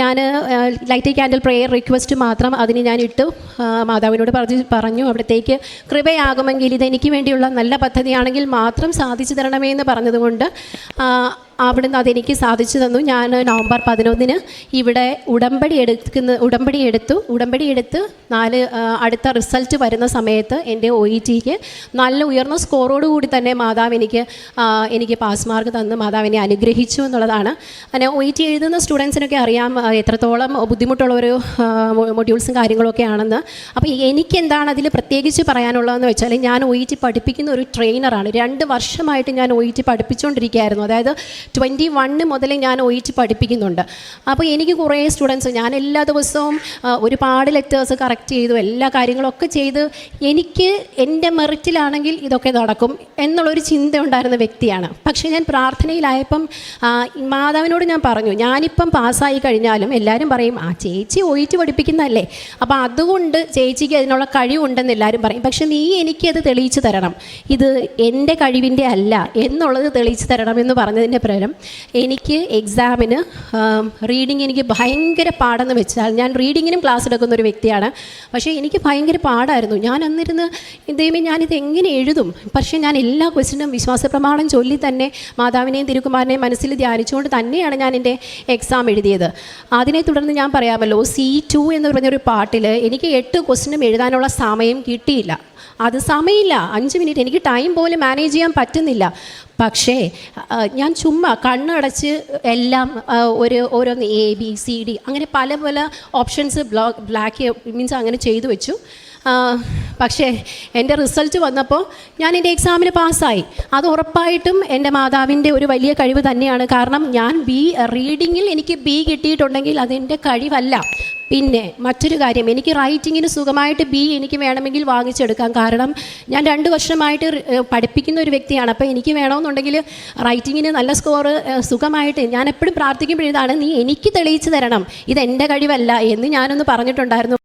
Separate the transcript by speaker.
Speaker 1: ഞാൻ light A candle prayer request മാത്രം അതിന് ഞാൻ ഇട്ടു. മാതാവിനോട് പറഞ്ഞു അവിടത്തേക്ക് കൃപയാകുമെങ്കിൽ ഇതെനിക്ക് വേണ്ടിയുള്ള നല്ല പദ്ധതിയാണെങ്കിൽ മാത്രം സാധിച്ചു തരണമേ എന്ന് പറഞ്ഞതുകൊണ്ട് അവിടുന്ന് അതെനിക്ക് സാധിച്ചു തന്നു. ഞാൻ നവംബർ 11 ഇവിടെ ഉടമ്പടി എടുത്ത് അടുത്ത റിസൾട്ട് വരുന്ന സമയത്ത് എൻ്റെ OETക്ക് നല്ല ഉയർന്ന സ്കോറോട് കൂടി തന്നെ മാതാവ് എനിക്ക് പാസ് മാർക്ക് തന്ന് മാതാവിനെ അനുഗ്രഹിച്ചു എന്നുള്ളതാണ്. അങ്ങനെ OET എഴുതുന്ന സ്റ്റുഡൻസിനൊക്കെ അറിയാം എത്രത്തോളം ബുദ്ധിമുട്ടുള്ള ഒരു മൊഡ്യൂൾസും കാര്യങ്ങളൊക്കെ ആണെന്ന്. അപ്പോൾ എനിക്കെന്താണ് അതിൽ പ്രത്യേകിച്ച് പറയാനുള്ളതെന്ന് വെച്ചാൽ ഞാൻ OET പഠിപ്പിക്കുന്ന ഒരു ട്രെയിനറാണ്. 2 വർഷമായിട്ട് ഞാൻ OET പഠിപ്പിച്ചുകൊണ്ടിരിക്കുകയായിരുന്നു. അതായത് 21 മുതൽ ഞാൻ OET പഠിപ്പിക്കുന്നുണ്ട്. അപ്പോൾ എനിക്ക് കുറേ സ്റ്റുഡൻസ്, ഞാൻ എല്ലാ ദിവസവും ഒരുപാട് ലെറ്റേഴ്സ് കറക്റ്റ് ചെയ്തു, എല്ലാ കാര്യങ്ങളൊക്കെ ചെയ്ത് എനിക്ക് എൻ്റെ മെറിറ്റിലാണെങ്കിൽ ഇതൊക്കെ നടക്കും എന്നുള്ളൊരു ചിന്ത ഉണ്ടായിരുന്ന വ്യക്തിയാണ്. പക്ഷേ ഞാൻ പ്രാർത്ഥനയിലായപ്പം മാതാവിനോട് ഞാൻ പറഞ്ഞു, ഞാനിപ്പം പാസ്സായി കഴിഞ്ഞാലും എല്ലാവരും പറയും ചേച്ചി OET പഠിപ്പിക്കുന്നതല്ലേ, അപ്പോൾ അതുകൊണ്ട് ചേച്ചിക്ക് അതിനുള്ള കഴിവുണ്ടെന്ന് എല്ലാവരും പറയും. പക്ഷേ നീ എനിക്കത് തെളിയിച്ചു തരണം, ഇത് എൻ്റെ കഴിവിൻ്റെ അല്ല എന്നുള്ളത് തെളിയിച്ചു തരണമെന്ന് പറഞ്ഞതിൻ്റെ പ്രകാരം എനിക്ക് എക്സാമിന് റീഡിങ് എനിക്ക് ഭയങ്കര പാടെന്ന് വെച്ചാൽ, ഞാൻ റീഡിങ്ങിനും ക്ലാസ് എടുക്കുന്ന ഒരു വ്യക്തിയാണ്, പക്ഷേ എനിക്ക് ഭയങ്കര പാടായിരുന്നു. ഞാൻ അന്നിരുന്ന് ദൈവമേ ഞാനിത് എങ്ങനെ എഴുതും. പക്ഷേ ഞാൻ എല്ലാ ക്വസ്റ്റിനും വിശ്വാസപ്രമാണം ചൊല്ലി തന്നെ മാതാവിനെയും തിരുക്കുമാരനെയും മനസ്സിൽ ധ്യാനിച്ചുകൊണ്ട് തന്നെയാണ് ഞാൻ എൻ്റെ എക്സാം എഴുതിയത്. അതിനെ തുടർന്ന് ഞാൻ പറയാമല്ലോ, C2 എന്ന് പറഞ്ഞൊരു പാട്ടിൽ എനിക്ക് 8 ക്വസ്റ്റിനും എഴുതാനുള്ള സമയം കിട്ടിയില്ല. അത് സമയമില്ല, 5 മിനിറ്റ് എനിക്ക് ടൈം പോലും മാനേജ് ചെയ്യാൻ പറ്റുന്നില്ല. പക്ഷേ ഞാൻ ചുമ്മാ കണ്ണടച്ച് എല്ലാം ഓരോന്ന് ABCD അങ്ങനെ പല ഓപ്ഷൻസ് ബ്ലാക്ക് മീൻസ് അങ്ങനെ ചെയ്തു വെച്ചു. പക്ഷേ എൻ്റെ റിസൾട്ട് വന്നപ്പോൾ ഞാൻ എൻ്റെ എക്സാമിന് പാസ്സായി. അത് ഉറപ്പായിട്ടും എൻ്റെ മാതാവിൻ്റെ ഒരു വലിയ കഴിവ് തന്നെയാണ്. കാരണം ഞാൻ റീഡിങ്ങിൽ എനിക്ക് B കിട്ടിയിട്ടുണ്ടെങ്കിൽ അതെൻ്റെ കഴിവല്ല. പിന്നെ മറ്റൊരു കാര്യം, എനിക്ക് റൈറ്റിങ്ങിന് സുഖമായിട്ട് B എനിക്ക് വേണമെങ്കിൽ വാങ്ങിച്ചെടുക്കാം. കാരണം ഞാൻ 2 വർഷമായിട്ട് പഠിപ്പിക്കുന്ന ഒരു വ്യക്തിയാണ്. അപ്പോൾ എനിക്ക് വേണമെന്നുണ്ടെങ്കിൽ റൈറ്റിങ്ങിന് നല്ല സ്കോറ് സുഖമായിട്ട് ഞാൻ എപ്പോഴും പ്രാർത്ഥിക്കുമ്പോഴേതാണ് നീ എനിക്ക് തെളിയിച്ചു തരണം, ഇതെൻ്റെ കഴിവല്ല എന്ന് ഞാനൊന്ന് പറഞ്ഞിട്ടുണ്ടായിരുന്നു.